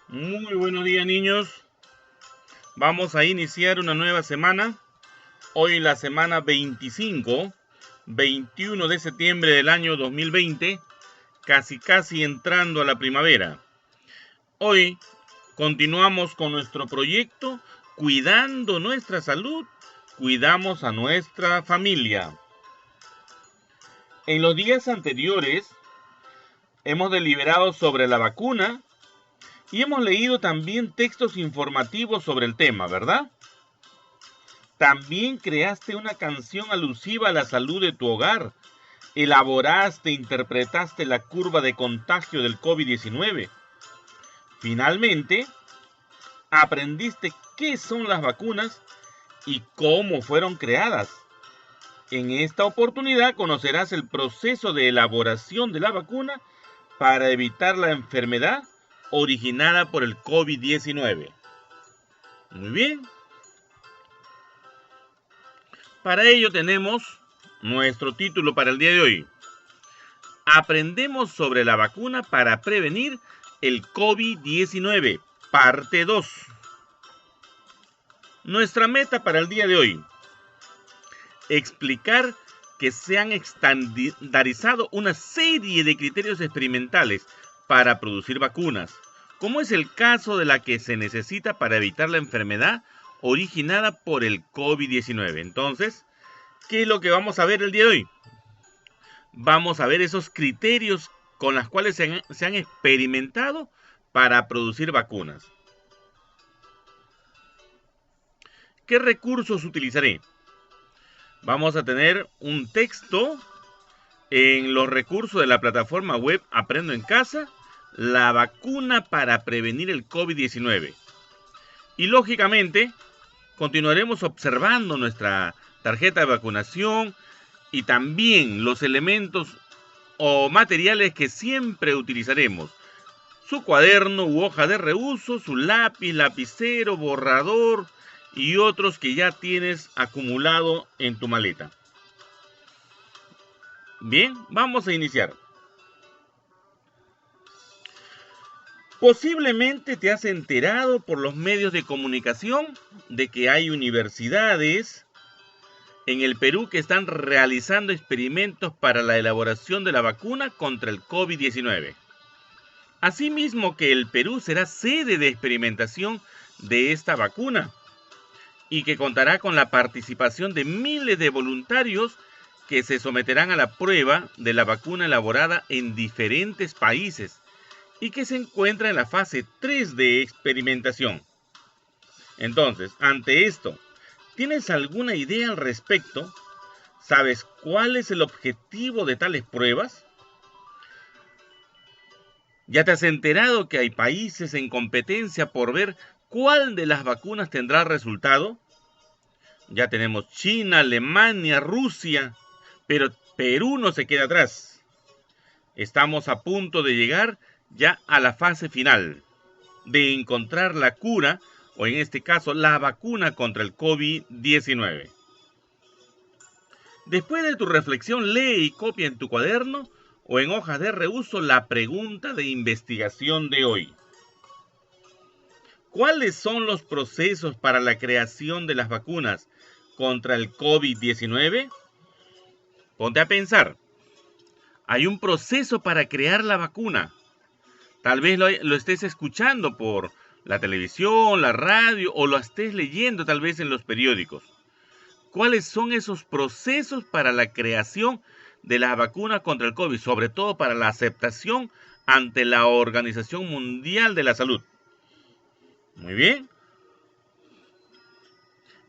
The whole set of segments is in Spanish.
Muy buenos días, niños. Vamos a iniciar una nueva semana. Hoy la semana 21 de septiembre del año 2020, casi entrando a la primavera. Hoy continuamos con nuestro proyecto Cuidando nuestra salud, cuidamos a nuestra familia. En los días anteriores hemos deliberado sobre la vacuna y hemos leído también textos informativos sobre el tema, ¿verdad? También creaste una canción alusiva a la salud de tu hogar. Elaboraste e interpretaste la curva de contagio del COVID-19. Finalmente, aprendiste qué son las vacunas y cómo fueron creadas. En esta oportunidad conocerás el proceso de elaboración de la vacuna para evitar la enfermedad originada por el COVID-19. Muy bien. Para ello tenemos nuestro título para el día de hoy. Aprendemos sobre la vacuna para prevenir el COVID-19, parte 2. Nuestra meta para el día de hoy: explicar que se han estandarizado una serie de criterios experimentales para producir vacunas, como es el caso de la que se necesita para evitar la enfermedad originada por el COVID-19. Entonces, ¿qué es lo que vamos a ver el día de hoy? Vamos a ver esos criterios con los cuales se han experimentado para producir vacunas. ¿Qué recursos utilizaré? Vamos a tener un texto en los recursos de la plataforma web Aprendo en Casa, la vacuna para prevenir el COVID-19. Y lógicamente, continuaremos observando nuestra tarjeta de vacunación y también los elementos o materiales que siempre utilizaremos: su cuaderno u hoja de reuso, su lápiz, lapicero, borrador y otros que ya tienes acumulado en tu maleta. Bien, vamos a iniciar. Posiblemente te has enterado por los medios de comunicación de que hay universidades en el Perú que están realizando experimentos para la elaboración de la vacuna contra el COVID-19. Asimismo que el Perú será sede de experimentación de esta vacuna y que contará con la participación de miles de voluntarios que se someterán a la prueba de la vacuna elaborada en diferentes países y que se encuentra en la fase 3 de experimentación. Entonces, ante esto, ¿tienes alguna idea al respecto? ¿Sabes cuál es el objetivo de tales pruebas? ¿Ya te has enterado que hay países en competencia por ver cuál de las vacunas tendrá resultado? Ya tenemos China, Alemania, Rusia, pero Perú no se queda atrás. Estamos a punto de llegar ya a la fase final, de encontrar la cura, o en este caso la vacuna contra el COVID-19. Después de tu reflexión, lee y copia en tu cuaderno o en hojas de reuso la pregunta de investigación de hoy. ¿Cuáles son los procesos para la creación de las vacunas contra el COVID-19? Ponte a pensar. Hay un proceso para crear la vacuna. Tal vez lo estés escuchando por la televisión, la radio, o lo estés leyendo tal vez en los periódicos. ¿Cuáles son esos procesos para la creación de la vacuna contra el COVID? Sobre todo para la aceptación ante la Organización Mundial de la Salud. Muy bien.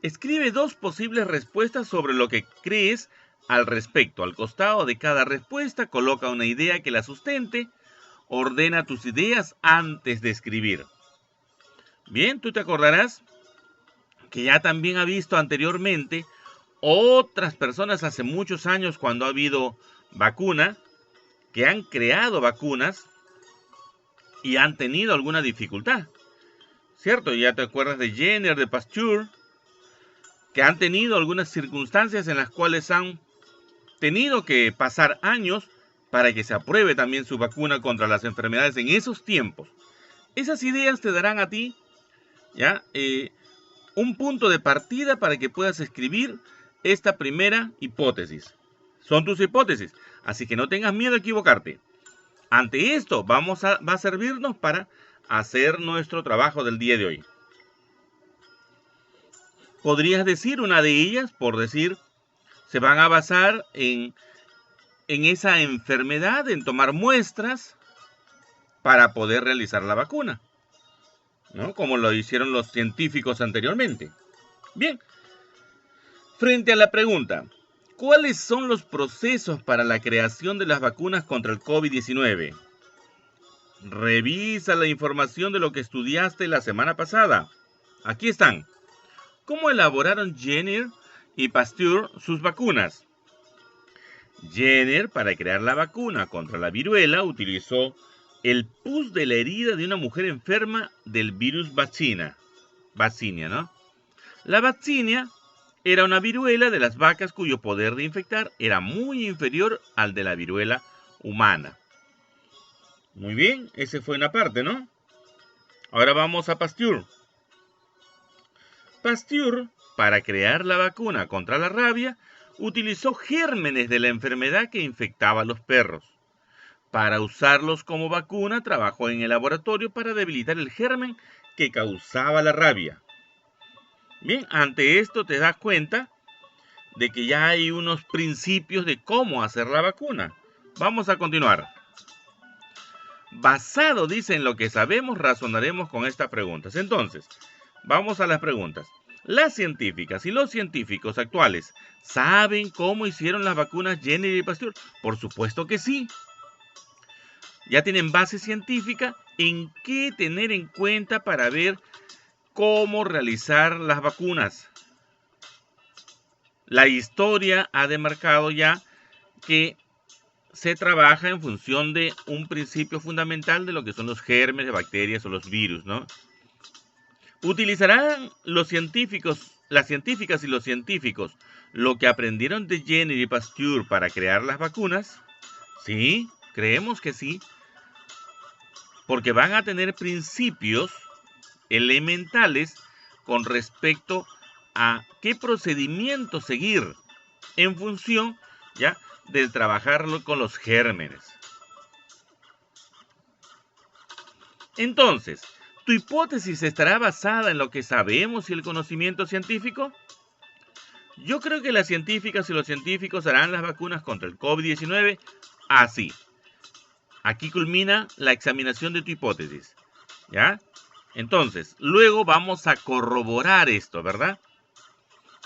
Escribe 2 posibles respuestas sobre lo que crees al respecto. Al costado de cada respuesta coloca una idea que la sustente. Ordena tus ideas antes de escribir. Bien, tú te acordarás que ya también ha visto anteriormente otras personas hace muchos años, cuando ha habido vacuna, que han creado vacunas y han tenido alguna dificultad. ¿Cierto? Ya te acuerdas de Jenner, de Pasteur, que han tenido algunas circunstancias en las cuales han tenido que pasar años para que se apruebe también su vacuna contra las enfermedades en esos tiempos. Esas ideas te darán a ti, ¿ya? Un punto de partida para que puedas escribir esta primera hipótesis. Son tus hipótesis, así que no tengas miedo a equivocarte. Ante esto, va a servirnos para hacer nuestro trabajo del día de hoy. Podrías decir una de ellas, por decir, se van a basar en esa enfermedad, en tomar muestras para poder realizar la vacuna, ¿no? Como lo hicieron los científicos anteriormente. Bien, frente a la pregunta, ¿cuáles son los procesos para la creación de las vacunas contra el COVID-19? Revisa la información de lo que estudiaste la semana pasada. Aquí están. ¿Cómo elaboraron Jenner y Pasteur sus vacunas? Jenner, para crear la vacuna contra la viruela, utilizó el pus de la herida de una mujer enferma del virus Vaccinia, ¿no? La Vaccinia era una viruela de las vacas cuyo poder de infectar era muy inferior al de la viruela humana. Muy bien, ese fue una parte, ¿no? Ahora vamos a Pasteur. Pasteur, para crear la vacuna contra la rabia, utilizó gérmenes de la enfermedad que infectaba a los perros. Para usarlos como vacuna, trabajó en el laboratorio para debilitar el germen que causaba la rabia. Bien, ante esto te das cuenta de que ya hay unos principios de cómo hacer la vacuna. Vamos a continuar. Basado, dice, en lo que sabemos, razonaremos con estas preguntas. Entonces, vamos a las preguntas. ¿Las científicas y los científicos actuales saben cómo hicieron las vacunas Jenner y Pasteur? Por supuesto que sí. Ya tienen base científica en qué tener en cuenta para ver cómo realizar las vacunas. La historia ha demarcado ya que se trabaja en función de un principio fundamental de lo que son los gérmenes de bacterias o los virus, ¿no? ¿Utilizarán los científicos, las científicas y los científicos lo que aprendieron de Jenner y Pasteur para crear las vacunas? Sí, creemos que sí, porque van a tener principios elementales con respecto a qué procedimiento seguir en función ya de trabajarlo con los gérmenes. Entonces, ¿tu hipótesis estará basada en lo que sabemos y el conocimiento científico? Yo creo que las científicas y los científicos harán las vacunas contra el COVID-19 así. Aquí culmina la examinación de tu hipótesis, ¿ya? Entonces, luego vamos a corroborar esto, ¿verdad?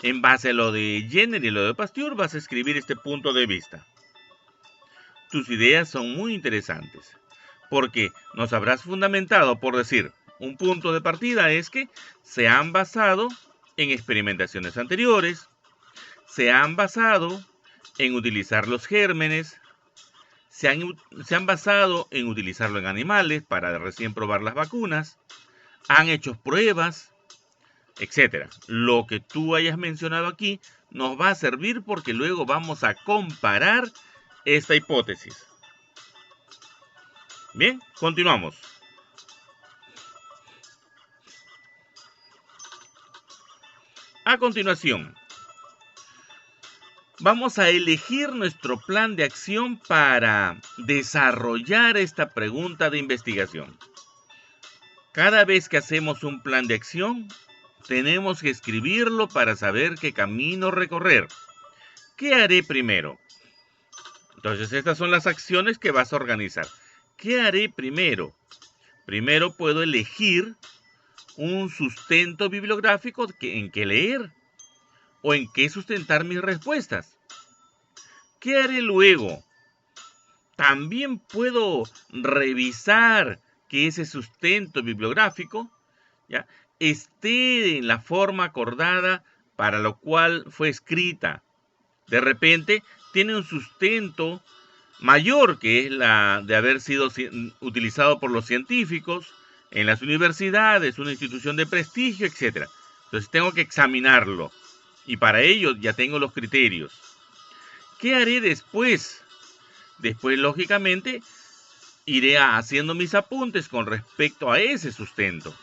En base a lo de Jenner y lo de Pasteur, vas a escribir este punto de vista. Tus ideas son muy interesantes, porque nos habrás fundamentado por decir, un punto de partida es que se han basado en experimentaciones anteriores, se han basado en utilizar los gérmenes, se han basado en utilizarlo en animales para recién probar las vacunas, han hecho pruebas, etc. Lo que tú hayas mencionado aquí nos va a servir porque luego vamos a comparar esta hipótesis. Bien, continuamos. A continuación, vamos a elegir nuestro plan de acción para desarrollar esta pregunta de investigación. Cada vez que hacemos un plan de acción, tenemos que escribirlo para saber qué camino recorrer. ¿Qué haré primero? Entonces, estas son las acciones que vas a organizar. ¿Qué haré primero? Primero puedo elegir un sustento bibliográfico en que leer o en qué sustentar mis respuestas. ¿Qué haré luego? También puedo revisar que ese sustento bibliográfico ¿ya? Esté en la forma acordada para lo cual fue escrita. De repente tiene un sustento mayor que es la de haber sido utilizado por los científicos en las universidades, una institución de prestigio, etc. Entonces tengo que examinarlo y para ello ya tengo los criterios. ¿Qué haré después? Después, lógicamente, iré haciendo mis apuntes con respecto a ese sustento.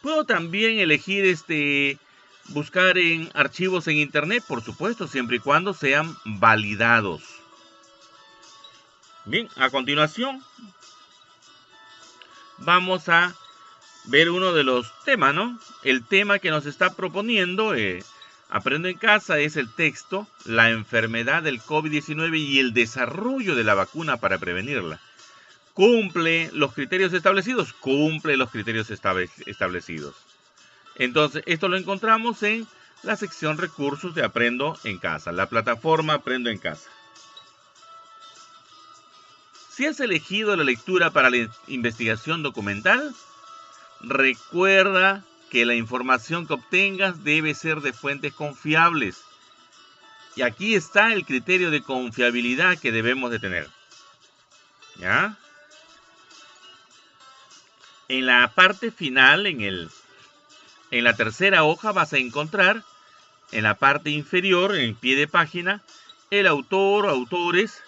Puedo también elegir buscar en archivos en internet, por supuesto, siempre y cuando sean validados. Bien, a continuación vamos a ver uno de los temas, ¿no? El tema que nos está proponiendo Aprendo en Casa es el texto La enfermedad del COVID-19 y el desarrollo de la vacuna para prevenirla. ¿Cumple los criterios establecidos? Cumple los criterios establecidos. Entonces, esto lo encontramos en la sección Recursos de Aprendo en Casa, la plataforma Aprendo en Casa. Si has elegido la lectura para la investigación documental, recuerda que la información que obtengas debe ser de fuentes confiables. Y aquí está el criterio de confiabilidad que debemos de tener. ¿Ya? En la parte final, en la tercera hoja, vas a encontrar en la parte inferior, en el pie de página, el autor o autores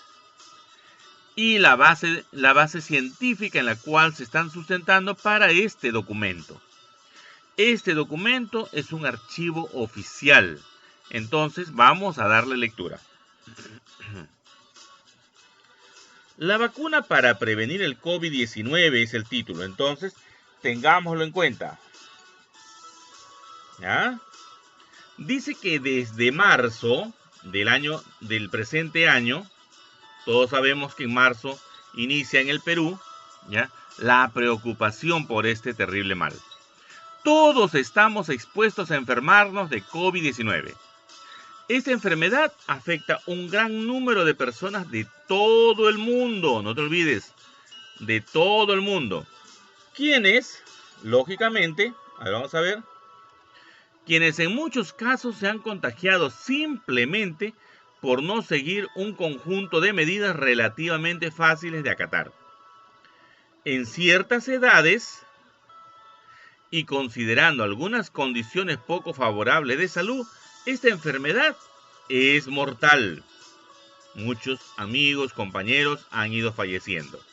y la base científica en la cual se están sustentando para este documento. Este documento es un archivo oficial. Entonces vamos a darle lectura. La vacuna para prevenir el COVID-19 es el título. Entonces, tengámoslo en cuenta. ¿Ya? Dice que desde marzo del presente año, todos sabemos que en marzo inicia en el Perú, ¿ya?, la preocupación por este terrible mal. Todos estamos expuestos a enfermarnos de COVID-19. Esta enfermedad afecta a un gran número de personas de todo el mundo, no te olvides, de todo el mundo. Quienes, lógicamente, vamos a ver, quienes en muchos casos se han contagiado simplemente por no seguir un conjunto de medidas relativamente fáciles de acatar. En ciertas edades, y considerando algunas condiciones poco favorables de salud, esta enfermedad es mortal. Muchos amigos, compañeros han ido falleciendo.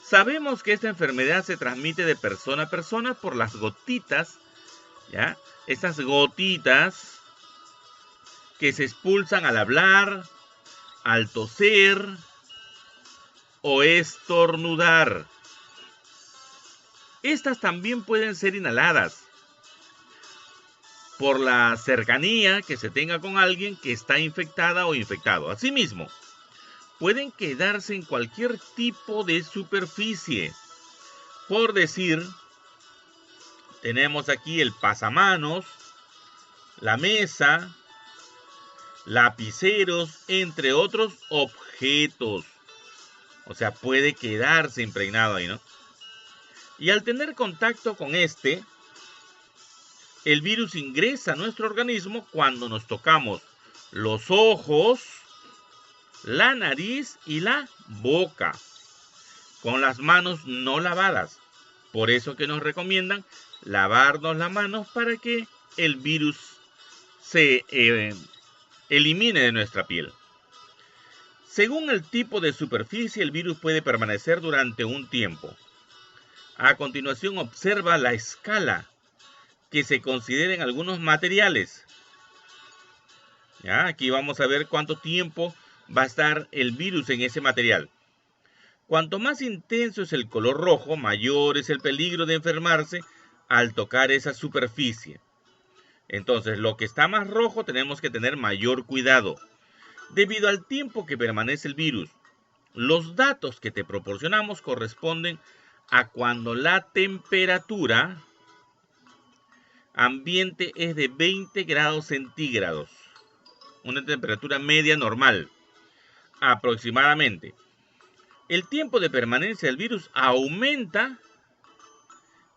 Sabemos que esta enfermedad se transmite de persona a persona por las gotitas, ¿ya? Estas gotitas que se expulsan al hablar, al toser o estornudar. Estas también pueden ser inhaladas por la cercanía que se tenga con alguien que está infectada o infectado. Asimismo, pueden quedarse en cualquier tipo de superficie. Por decir, tenemos aquí el pasamanos, la mesa, lapiceros, entre otros objetos. O sea, puede quedarse impregnado ahí, ¿no? Y al tener contacto con el virus ingresa a nuestro organismo cuando nos tocamos los ojos, la nariz y la boca, con las manos no lavadas. Por eso que nos recomiendan lavarnos las manos para que el virus se elimine de nuestra piel. Según el tipo de superficie, el virus puede permanecer durante un tiempo. A continuación, observa la escala que se considera en algunos materiales. ¿Ya? Aquí vamos a ver cuánto tiempo va a estar el virus en ese material. Cuanto más intenso es el color rojo, mayor es el peligro de enfermarse al tocar esa superficie. Entonces, lo que está más rojo tenemos que tener mayor cuidado. Debido al tiempo que permanece el virus, los datos que te proporcionamos corresponden a cuando la temperatura ambiente es de 20 grados centígrados. Una temperatura media normal, aproximadamente. El tiempo de permanencia del virus aumenta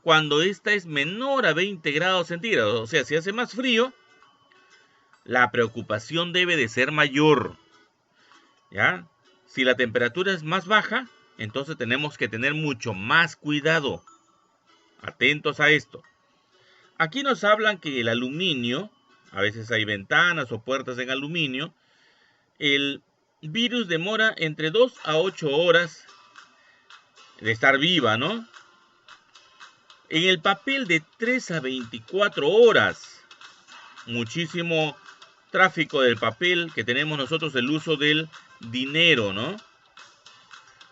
cuando esta es menor a 20 grados centígrados. O sea, si hace más frío, la preocupación debe de ser mayor. ¿Ya? Si la temperatura es más baja, entonces tenemos que tener mucho más cuidado. Atentos a esto. Aquí nos hablan que el aluminio, a veces hay ventanas o puertas en aluminio, el virus demora entre 2 a 8 horas estar viva, ¿no? En el papel de 3 a 24 horas, muchísimo tráfico del papel que tenemos nosotros, el uso del dinero, ¿no?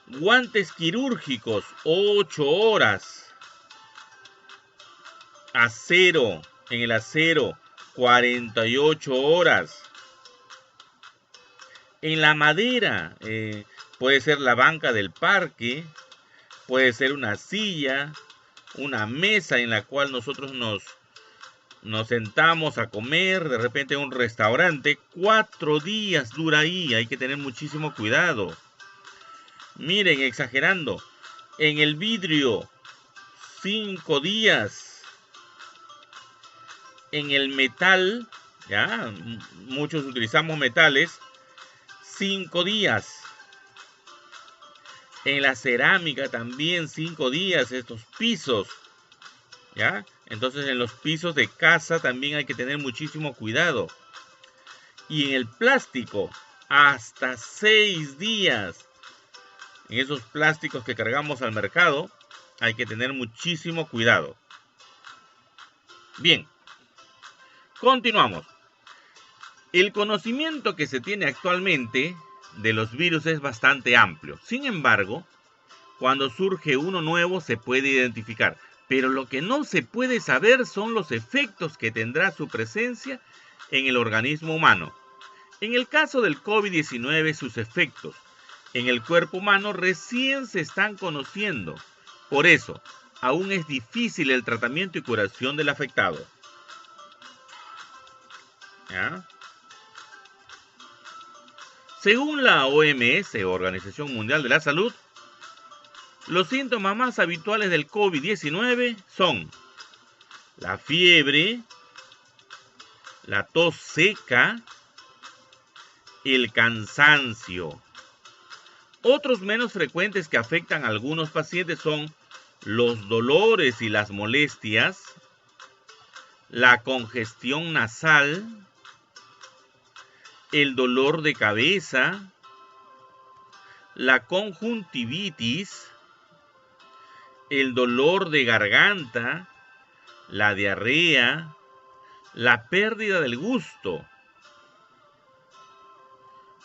Guantes quirúrgicos, 8 horas. Acero, en el acero, 48 horas. En la madera, puede ser la banca del parque, puede ser una silla, una mesa en la cual nosotros nos sentamos a comer, de repente en un restaurante. 4 días dura ahí, hay que tener muchísimo cuidado. Miren, exagerando, en el vidrio, 5 días. En el metal, ya, muchos utilizamos metales, 5 días. En la cerámica también 5 días, estos pisos, ¿ya? Entonces en los pisos de casa también hay que tener muchísimo cuidado. Y en el plástico, hasta 6 días. En esos plásticos que cargamos al mercado, hay que tener muchísimo cuidado. Bien, continuamos. El conocimiento que se tiene actualmente de los virus es bastante amplio. Sin embargo, cuando surge uno nuevo se puede identificar. Pero lo que no se puede saber son los efectos que tendrá su presencia en el organismo humano. En el caso del COVID-19, sus efectos en el cuerpo humano recién se están conociendo. Por eso, aún es difícil el tratamiento y curación del afectado. ¿Ya? Según la OMS, Organización Mundial de la Salud, los síntomas más habituales del COVID-19 son la fiebre, la tos seca, el cansancio. Otros menos frecuentes que afectan a algunos pacientes son los dolores y las molestias, la congestión nasal, el dolor de cabeza, la conjuntivitis, el dolor de garganta, la diarrea, la pérdida del gusto,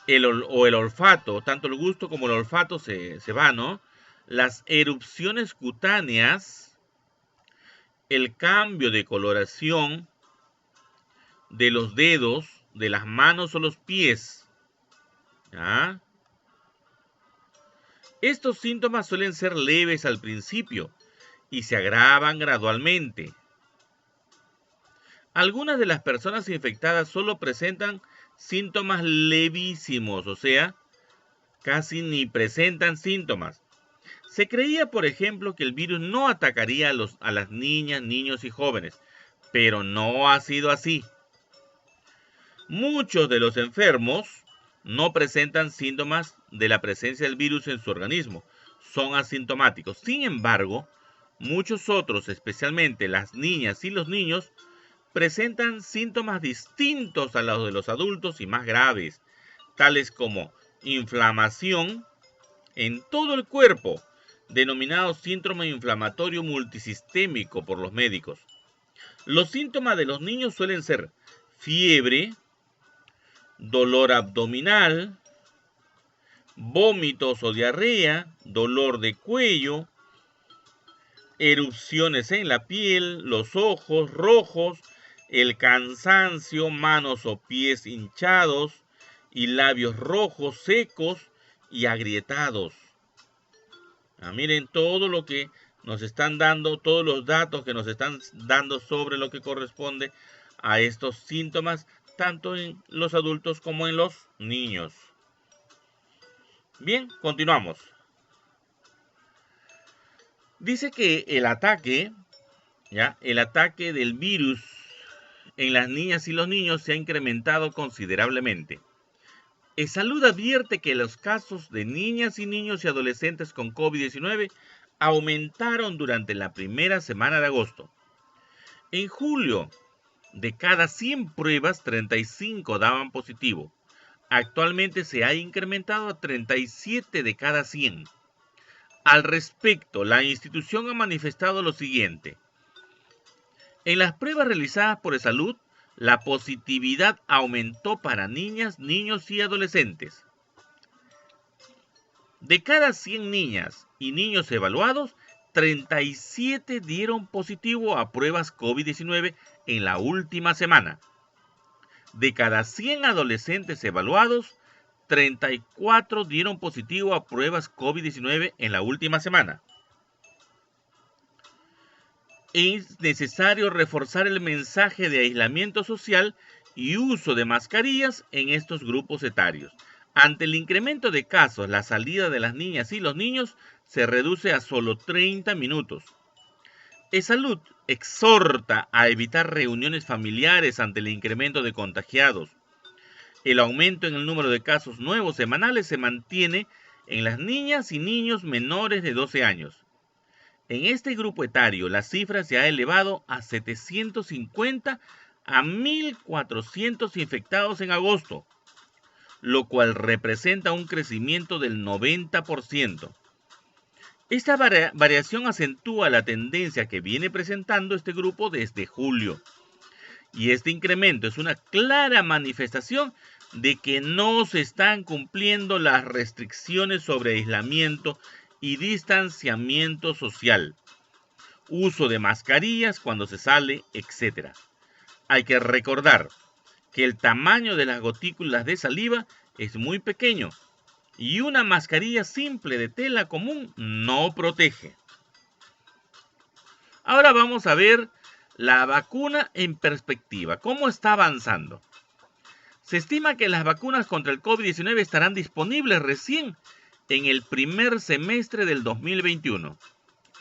el olfato, tanto el gusto como el olfato se va, ¿no? Las erupciones cutáneas, el cambio de coloración de los dedos, de las manos o los pies. ¿Ah? Estos síntomas suelen ser leves al principio y se agravan gradualmente. Algunas de las personas infectadas solo presentan síntomas levísimos, o sea, casi ni presentan síntomas. Se creía, por ejemplo, que el virus no atacaría a las niñas, niños y jóvenes, pero no ha sido así. Muchos de los enfermos no presentan síntomas de la presencia del virus en su organismo, son asintomáticos. Sin embargo, muchos otros, especialmente las niñas y los niños, presentan síntomas distintos a los de los adultos y más graves, tales como inflamación en todo el cuerpo, denominado síndrome inflamatorio multisistémico por los médicos. Los síntomas de los niños suelen ser fiebre, dolor abdominal, vómitos o diarrea, dolor de cuello, erupciones en la piel, los ojos rojos, el cansancio, manos o pies hinchados y labios rojos, secos y agrietados. Miren todo lo que nos están dando, todos los datos que nos están dando sobre lo que corresponde a estos síntomas, tanto en los adultos como en los niños. Bien, continuamos. Dice que el ataque del virus en las niñas y los niños se ha incrementado considerablemente. Salud advierte que los casos de niñas y niños y adolescentes con COVID-19 aumentaron durante la primera semana de agosto. En julio, de cada 100 pruebas, 35 daban positivo. Actualmente se ha incrementado a 37 de cada 100. Al respecto, la institución ha manifestado lo siguiente. En las pruebas realizadas por Salud, la positividad aumentó para niñas, niños y adolescentes. De cada 100 niñas y niños evaluados, 37 dieron positivo a pruebas COVID-19 en la última semana. De cada 100 adolescentes evaluados, 34 dieron positivo a pruebas COVID-19 en la última semana. Es necesario reforzar el mensaje de aislamiento social y uso de mascarillas en estos grupos etarios. Ante el incremento de casos, la salida de las niñas y los niños se reduce a solo 30 minutos. Salud exhorta a evitar reuniones familiares ante el incremento de contagiados. El aumento en el número de casos nuevos semanales se mantiene en las niñas y niños menores de 12 años. En este grupo etario, la cifra se ha elevado a 750 a 1.400 infectados en agosto, lo cual representa un crecimiento del 90%. Esta variación acentúa la tendencia que viene presentando este grupo desde julio. Y este incremento es una clara manifestación de que no se están cumpliendo las restricciones sobre aislamiento y distanciamiento social, uso de mascarillas cuando se sale, etc. Hay que recordar que el tamaño de las gotículas de saliva es muy pequeño y una mascarilla simple de tela común no protege. Ahora vamos a ver la vacuna en perspectiva. ¿Cómo está avanzando? Se estima que las vacunas contra el COVID-19 estarán disponibles recién en el primer semestre del 2021.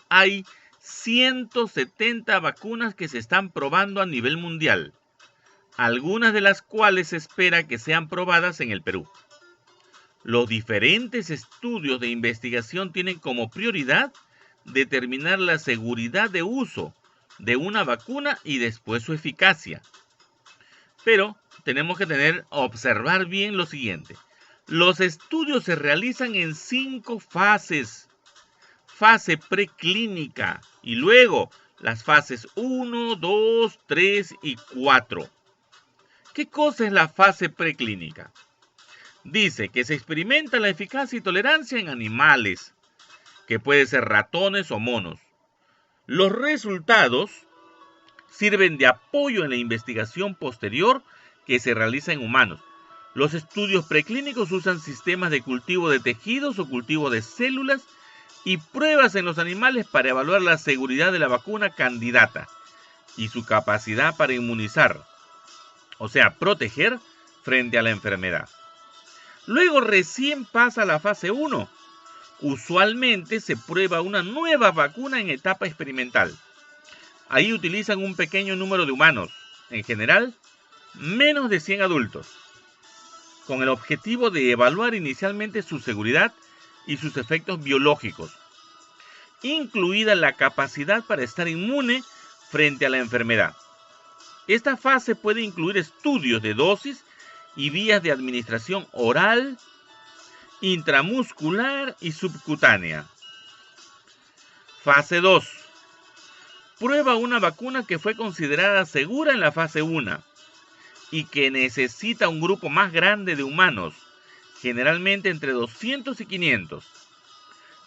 Hay 170 vacunas que se están probando a nivel mundial, algunas de las cuales se espera que sean probadas en el Perú. Los diferentes estudios de investigación tienen como prioridad determinar la seguridad de uso de una vacuna y después su eficacia. Pero tenemos que observar bien lo siguiente. Los estudios se realizan en 5 fases. Fase preclínica y luego las fases 1, 2, 3 y 4. ¿Qué cosa es la fase preclínica? Dice que se experimenta la eficacia y tolerancia en animales, que puede ser ratones o monos. Los resultados sirven de apoyo en la investigación posterior que se realiza en humanos. Los estudios preclínicos usan sistemas de cultivo de tejidos o cultivo de células y pruebas en los animales para evaluar la seguridad de la vacuna candidata y su capacidad para inmunizar, o sea, proteger frente a la enfermedad. Luego recién pasa a la fase 1. Usualmente se prueba una nueva vacuna en etapa experimental. Ahí utilizan un pequeño número de humanos, en general, menos de 100 adultos, con el objetivo de evaluar inicialmente su seguridad y sus efectos biológicos, incluida la capacidad para estar inmune frente a la enfermedad. Esta fase puede incluir estudios de dosis y vías de administración oral, intramuscular y subcutánea. Fase 2. Prueba una vacuna que fue considerada segura en la fase 1 y que necesita un grupo más grande de humanos, generalmente entre 200 y 500,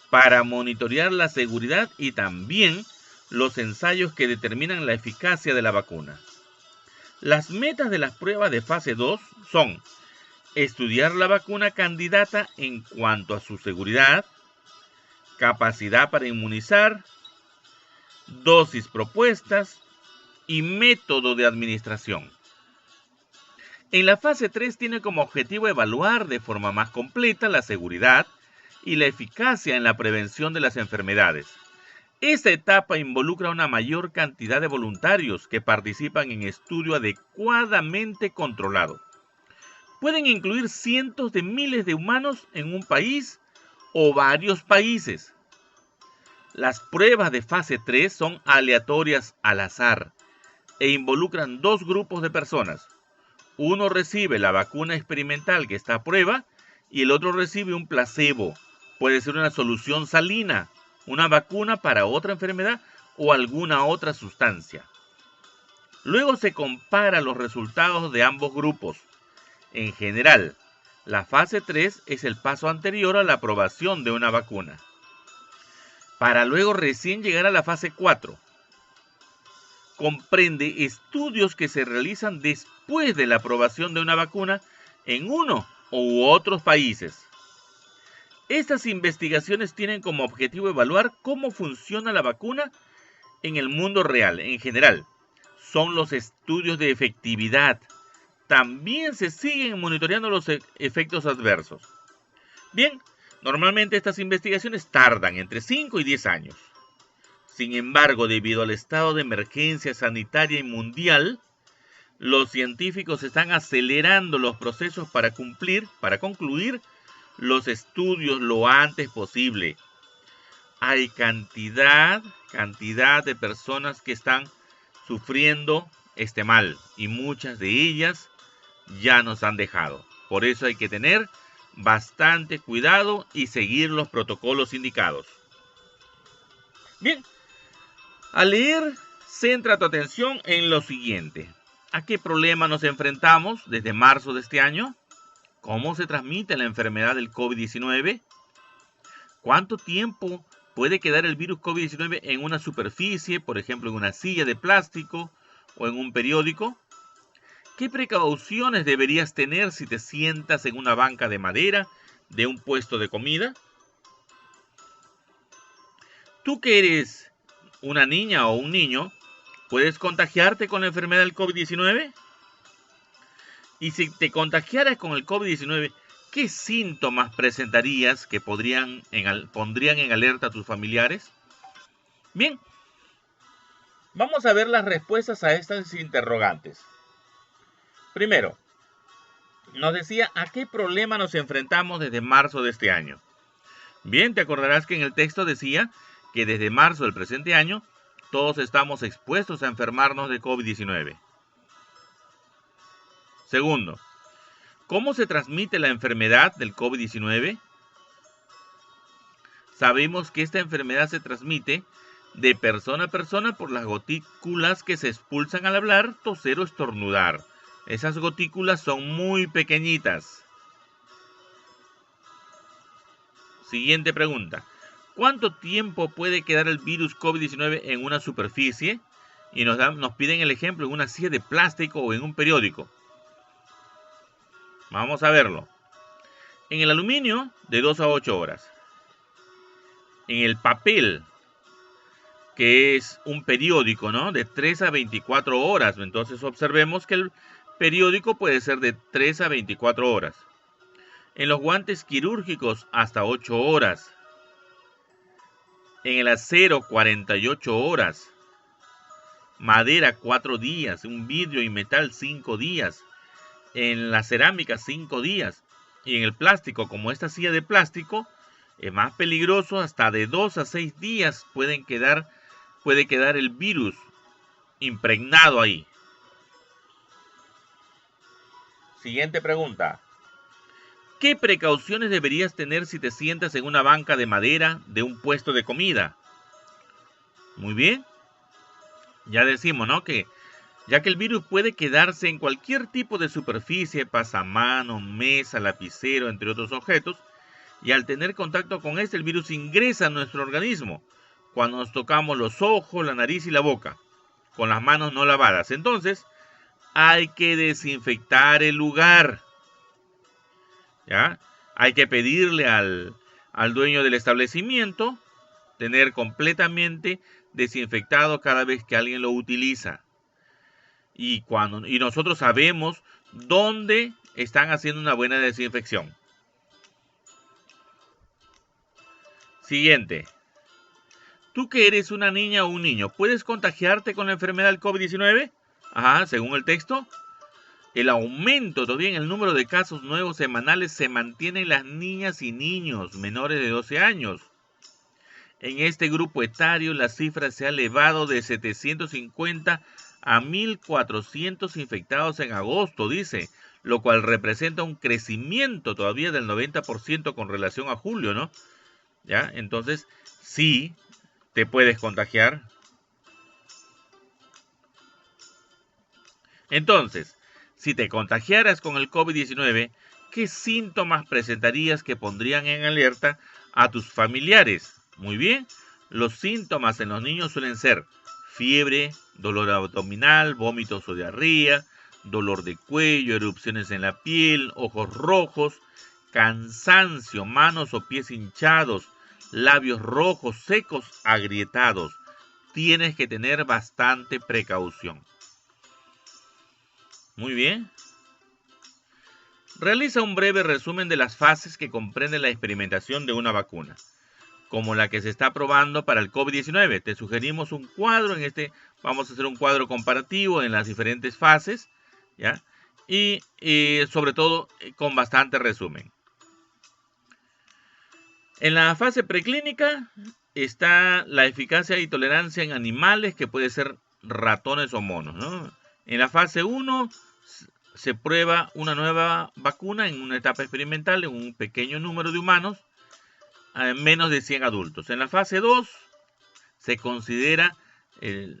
para monitorear la seguridad y también los ensayos que determinan la eficacia de la vacuna. Las metas de las pruebas de fase 2 son estudiar la vacuna candidata en cuanto a su seguridad, capacidad para inmunizar, dosis propuestas y método de administración. En la fase 3 tiene como objetivo evaluar de forma más completa la seguridad y la eficacia en la prevención de las enfermedades. Esta etapa involucra una mayor cantidad de voluntarios que participan en estudio adecuadamente controlado. Pueden incluir cientos de miles de humanos en un país o varios países. Las pruebas de fase 3 son aleatorias al azar e involucran 2 grupos de personas. Uno recibe la vacuna experimental que está a prueba y el otro recibe un placebo Puede ser una solución salina, una vacuna para otra enfermedad o alguna otra sustancia. Luego se compara los resultados de ambos grupos. En general, la fase 3 es el paso anterior a la aprobación de una vacuna, para luego recién llegar a la fase 4. Comprende estudios que se realizan después de la aprobación de una vacuna en uno u otros países. Estas investigaciones tienen como objetivo evaluar cómo funciona la vacuna en el mundo real. En general, son los estudios de efectividad. También se siguen monitoreando los efectos adversos. Bien, normalmente estas investigaciones tardan entre 5 y 10 años. Sin embargo, debido al estado de emergencia sanitaria y mundial, los científicos están acelerando los procesos para concluir los estudios lo antes posible. Hay cantidad de personas que están sufriendo este mal y muchas de ellas ya nos han dejado. Por eso hay que tener bastante cuidado y seguir los protocolos indicados. Bien, al leer, centra tu atención en lo siguiente. ¿A qué problema nos enfrentamos desde marzo de este año? ¿Cómo se transmite la enfermedad del COVID-19? ¿Cuánto tiempo puede quedar el virus COVID-19 en una superficie, por ejemplo en una silla de plástico o en un periódico? ¿Qué precauciones deberías tener si te sientas en una banca de madera de un puesto de comida? Tú que eres una niña o un niño, ¿puedes contagiarte con la enfermedad del COVID-19? Y si te contagiaras con el COVID-19, ¿qué síntomas presentarías que pondrían en alerta a tus familiares? Bien, vamos a ver las respuestas a estas interrogantes. Primero, nos decía a qué problema nos enfrentamos desde marzo de este año. Bien, te acordarás que en el texto decía que desde marzo del presente año todos estamos expuestos a enfermarnos de COVID-19. Segundo, ¿cómo se transmite la enfermedad del COVID-19? Sabemos que esta enfermedad se transmite de persona a persona por las gotículas que se expulsan al hablar, toser o estornudar. Esas gotículas son muy pequeñitas. Siguiente pregunta. ¿Cuánto tiempo puede quedar el virus COVID-19 en una superficie? Y nos piden el ejemplo en una silla de plástico o en un periódico. Vamos a verlo. En el aluminio, de 2 a 8 horas. En el papel, que es un periódico, ¿no? De 3 a 24 horas. Entonces observemos que el periódico puede ser de 3 a 24 horas. En los guantes quirúrgicos, hasta 8 horas. En el acero, 48 horas. Madera, 4 días. Un vidrio y metal, 5 días. En la cerámica, 5 días. Y en el plástico, como esta silla de plástico, es más peligroso, hasta de 2 a 6 días puede quedar el virus impregnado ahí. Siguiente pregunta. ¿Qué precauciones deberías tener si te sientas en una banca de madera de un puesto de comida? Muy bien. Ya decimos, ¿no? Que ya que el virus puede quedarse en cualquier tipo de superficie, pasamano, mesa, lapicero, entre otros objetos, y al tener contacto con el virus ingresa a nuestro organismo cuando nos tocamos los ojos, la nariz y la boca, con las manos no lavadas. Entonces, hay que desinfectar el lugar. ¿Ya? Hay que pedirle al dueño del establecimiento tener completamente desinfectado cada vez que alguien lo utiliza. Y nosotros sabemos dónde están haciendo una buena desinfección. Siguiente. Tú que eres una niña o un niño, ¿puedes contagiarte con la enfermedad del COVID-19? Ajá, según el texto. El aumento todavía en el número de casos nuevos semanales se mantiene en las niñas y niños menores de 12 años. En este grupo etario la cifra se ha elevado de 750 a 1.400 infectados en agosto, dice, lo cual representa un crecimiento todavía del 90% con relación a julio, ¿no? ¿ya? Entonces, sí, te puedes contagiar. Entonces, si te contagiaras con el COVID-19, ¿qué síntomas presentarías que pondrían en alerta a tus familiares? Muy bien, los síntomas en los niños suelen ser fiebre, dolor abdominal, vómitos o diarrea, dolor de cuello, erupciones en la piel, ojos rojos, cansancio, manos o pies hinchados, labios rojos, secos, agrietados. Tienes que tener bastante precaución. Muy bien. Realiza un breve resumen de las fases que comprende la experimentación de una vacuna, como la que se está probando para el COVID-19. Te sugerimos un cuadro, vamos a hacer un cuadro comparativo en las diferentes fases, ¿ya? Y sobre todo con bastante resumen. En la fase preclínica está la eficacia y tolerancia en animales, que puede ser ratones o monos, ¿no? En la fase 1 se prueba una nueva vacuna en una etapa experimental en un pequeño número de humanos, menos de 100 adultos. En la fase 2 se considera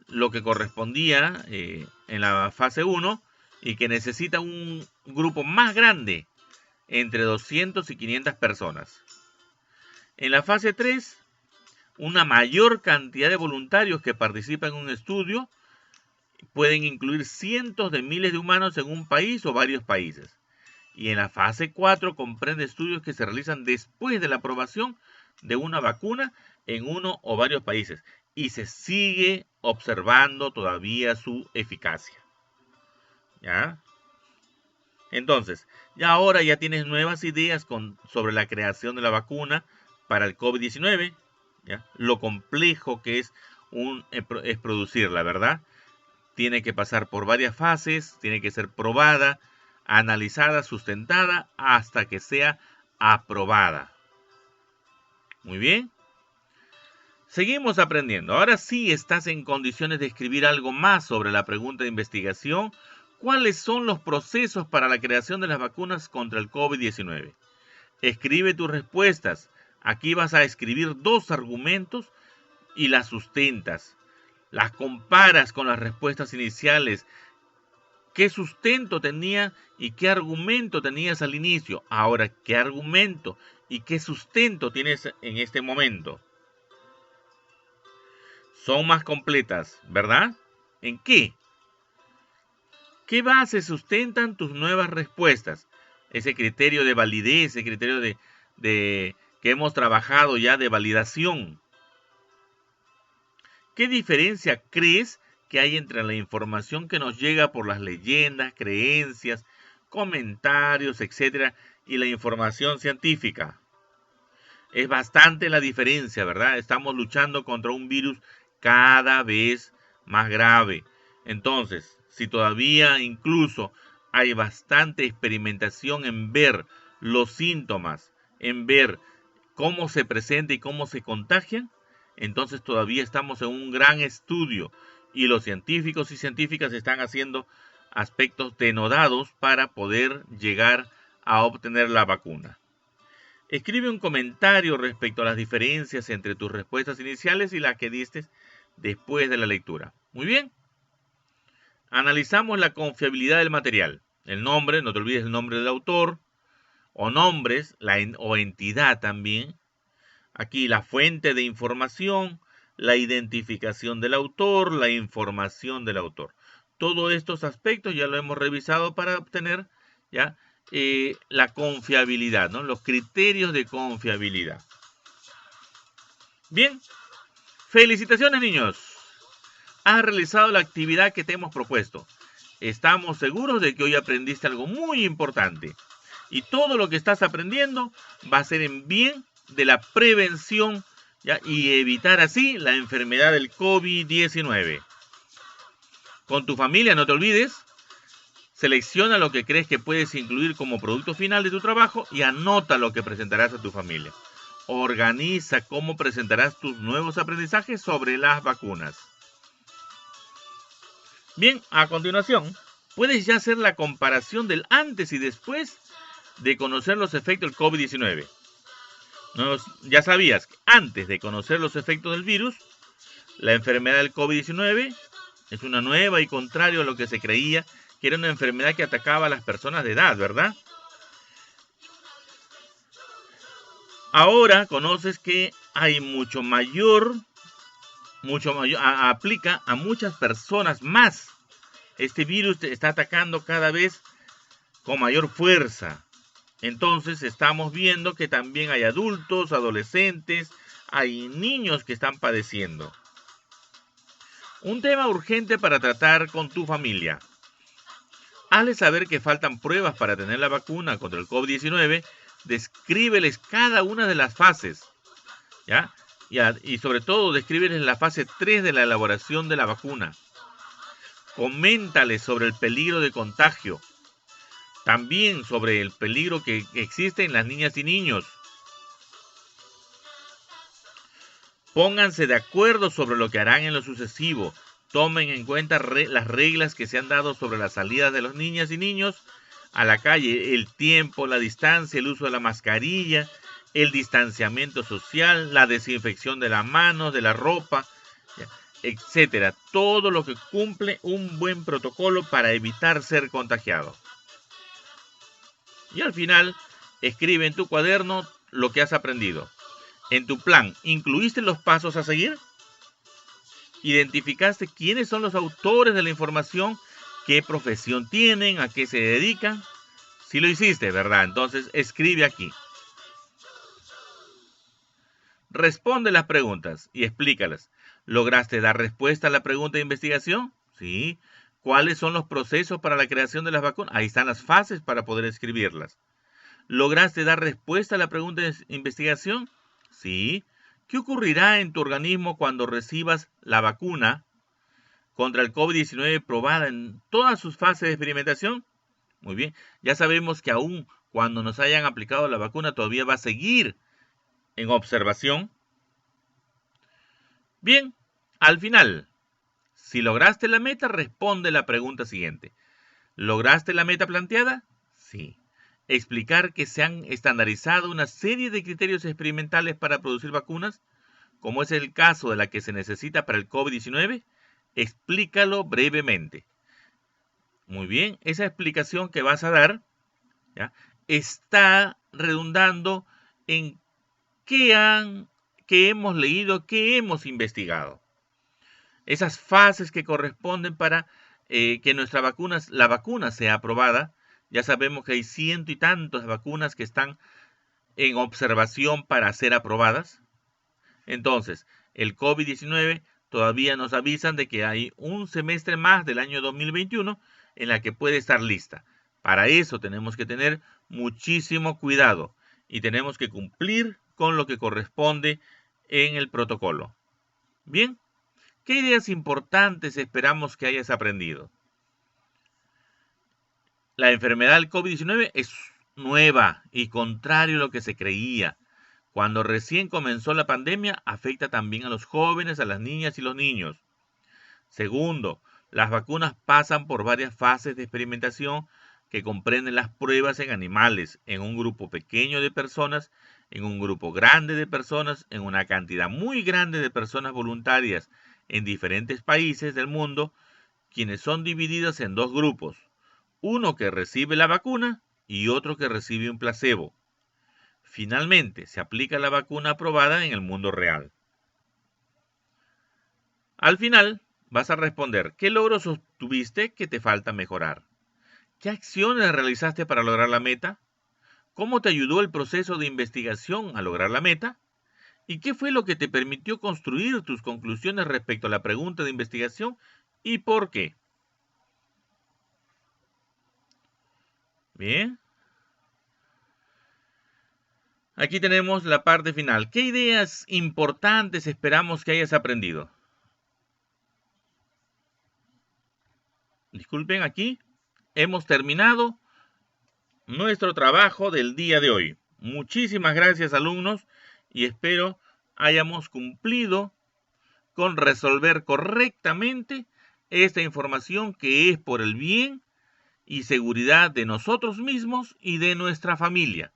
lo que correspondía en la fase 1 y que necesita un grupo más grande, entre 200 y 500 personas. En la fase 3, una mayor cantidad de voluntarios que participan en un estudio. Pueden incluir cientos de miles de humanos en un país o varios países. Y en la fase 4 comprende estudios que se realizan después de la aprobación de una vacuna en uno o varios países. Y se sigue observando todavía su eficacia. ¿Ya? Entonces, ahora ya tienes nuevas ideas sobre la creación de la vacuna para el COVID-19. ¿Ya? Lo complejo que es producirla, ¿verdad? Tiene que pasar por varias fases, tiene que ser probada, analizada, sustentada, hasta que sea aprobada. Muy bien. Seguimos aprendiendo. Ahora sí estás en condiciones de escribir algo más sobre la pregunta de investigación. ¿Cuáles son los procesos para la creación de las vacunas contra el COVID-19? Escribe tus respuestas. Aquí vas a escribir 2 argumentos y las sustentas. Las comparas con las respuestas iniciales. ¿Qué sustento tenía y qué argumento tenías al inicio? Ahora, ¿qué argumento y qué sustento tienes en este momento? Son más completas, ¿verdad? ¿En qué? ¿Qué bases sustentan tus nuevas respuestas? Ese criterio de validez, ese criterio de que hemos trabajado ya de validación. ¿Qué diferencia crees que hay entre la información que nos llega por las leyendas, creencias, comentarios, etcétera, y la información científica? Es bastante la diferencia, ¿verdad? Estamos luchando contra un virus cada vez más grave. Entonces, si todavía incluso hay bastante experimentación en ver los síntomas, en ver cómo se presenta y cómo se contagian, entonces todavía estamos en un gran estudio y los científicos y científicas están haciendo aspectos denodados para poder llegar a obtener la vacuna. Escribe un comentario respecto a las diferencias entre tus respuestas iniciales y las que diste después de la lectura. Muy bien. Analizamos la confiabilidad del material. El nombre, no te olvides el nombre del autor, o nombres, o entidad también. Aquí la fuente de información, la identificación del autor, la información del autor. Todos estos aspectos ya lo hemos revisado para obtener ya la confiabilidad, ¿no? Los criterios de confiabilidad. Bien, felicitaciones, niños. Has realizado la actividad que te hemos propuesto. Estamos seguros de que hoy aprendiste algo muy importante. Y todo lo que estás aprendiendo va a ser en bien de la prevención, ¿ya? Y evitar así la enfermedad del COVID-19. Con tu familia, no te olvides, selecciona lo que crees que puedes incluir como producto final de tu trabajo y anota lo que presentarás a tu familia. Organiza cómo presentarás tus nuevos aprendizajes sobre las vacunas. Bien, a continuación, puedes ya hacer la comparación del antes y después de conocer los efectos del COVID-19. Ya sabías que antes de conocer los efectos del virus, la enfermedad del COVID-19 es una nueva y contrario a lo que se creía, que era una enfermedad que atacaba a las personas de edad, ¿verdad? Ahora conoces que hay aplica a muchas personas más. Este virus te está atacando cada vez con mayor fuerza. Entonces estamos viendo que también hay adultos, adolescentes, hay niños que están padeciendo. Un tema urgente para tratar con tu familia. Hazles saber que faltan pruebas para tener la vacuna contra el COVID-19. Descríbeles cada una de las fases, ¿ya? Y sobre todo, descríbeles la fase 3 de la elaboración de la vacuna. Coméntales sobre el peligro de contagio. También sobre el peligro que existe en las niñas y niños. Pónganse de acuerdo sobre lo que harán en lo sucesivo. Tomen en cuenta las reglas que se han dado sobre la salida de los niñas y niños a la calle, el tiempo, la distancia, el uso de la mascarilla, el distanciamiento social, la desinfección de las manos, de la ropa, etcétera. Todo lo que cumple un buen protocolo para evitar ser contagiado. Y al final, escribe en tu cuaderno lo que has aprendido. En tu plan, ¿incluiste los pasos a seguir? ¿Identificaste quiénes son los autores de la información? ¿Qué profesión tienen? ¿A qué se dedican? Si lo hiciste, ¿verdad? Entonces escribe aquí. Responde las preguntas y explícalas. ¿Lograste dar respuesta a la pregunta de investigación? Sí. ¿Cuáles son los procesos para la creación de las vacunas? Ahí están las fases para poder escribirlas. ¿Lograste dar respuesta a la pregunta de investigación? Sí. ¿Qué ocurrirá en tu organismo cuando recibas la vacuna contra el COVID-19 probada en todas sus fases de experimentación? Muy bien. Ya sabemos que aún cuando nos hayan aplicado la vacuna todavía va a seguir en observación. Bien, al final, si lograste la meta, responde la pregunta siguiente. ¿Lograste la meta planteada? Sí. Explicar que se han estandarizado una serie de criterios experimentales para producir vacunas, como es el caso de la que se necesita para el COVID-19, explícalo brevemente. Muy bien, esa explicación que vas a dar, ¿ya?, está redundando en qué hemos leído, qué hemos investigado. Esas fases que corresponden para que la vacuna sea aprobada. Ya sabemos que hay ciento y tantas vacunas que están en observación para ser aprobadas. Entonces, el COVID-19 todavía nos avisan de que hay un semestre más del año 2021 en la que puede estar lista. Para eso tenemos que tener muchísimo cuidado y tenemos que cumplir con lo que corresponde en el protocolo. Bien, ¿qué ideas importantes esperamos que hayas aprendido? La enfermedad del COVID-19 es nueva y contrario a lo que se creía. Cuando recién comenzó la pandemia, afecta también a los jóvenes, a las niñas y los niños. Segundo, las vacunas pasan por varias fases de experimentación que comprenden las pruebas en animales, en un grupo pequeño de personas, en un grupo grande de personas, en una cantidad muy grande de personas voluntarias en diferentes países del mundo, quienes son divididas en dos grupos. Uno que recibe la vacuna y otro que recibe un placebo. Finalmente, se aplica la vacuna aprobada en el mundo real. Al final, vas a responder, ¿qué logros obtuviste que te falta mejorar? ¿Qué acciones realizaste para lograr la meta? ¿Cómo te ayudó el proceso de investigación a lograr la meta? ¿Y qué fue lo que te permitió construir tus conclusiones respecto a la pregunta de investigación y por qué? Bien. Aquí tenemos la parte final. ¿Qué ideas importantes esperamos que hayas aprendido? Disculpen, aquí hemos terminado nuestro trabajo del día de hoy. Muchísimas gracias, alumnos, y espero hayamos cumplido con resolver correctamente esta información que es por el bien y seguridad de nosotros mismos y de nuestra familia.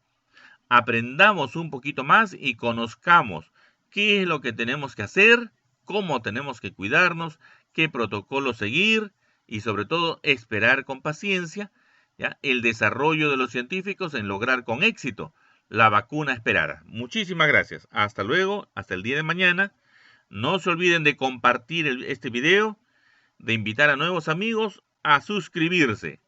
aprendamos un poquito más y conozcamos qué es lo que tenemos que hacer, cómo tenemos que cuidarnos, qué protocolo seguir y sobre todo esperar con paciencia, ¿ya?, el desarrollo de los científicos en lograr con éxito la vacuna esperada. Muchísimas gracias. Hasta luego, hasta el día de mañana. No se olviden de compartir este video, de invitar a nuevos amigos a suscribirse.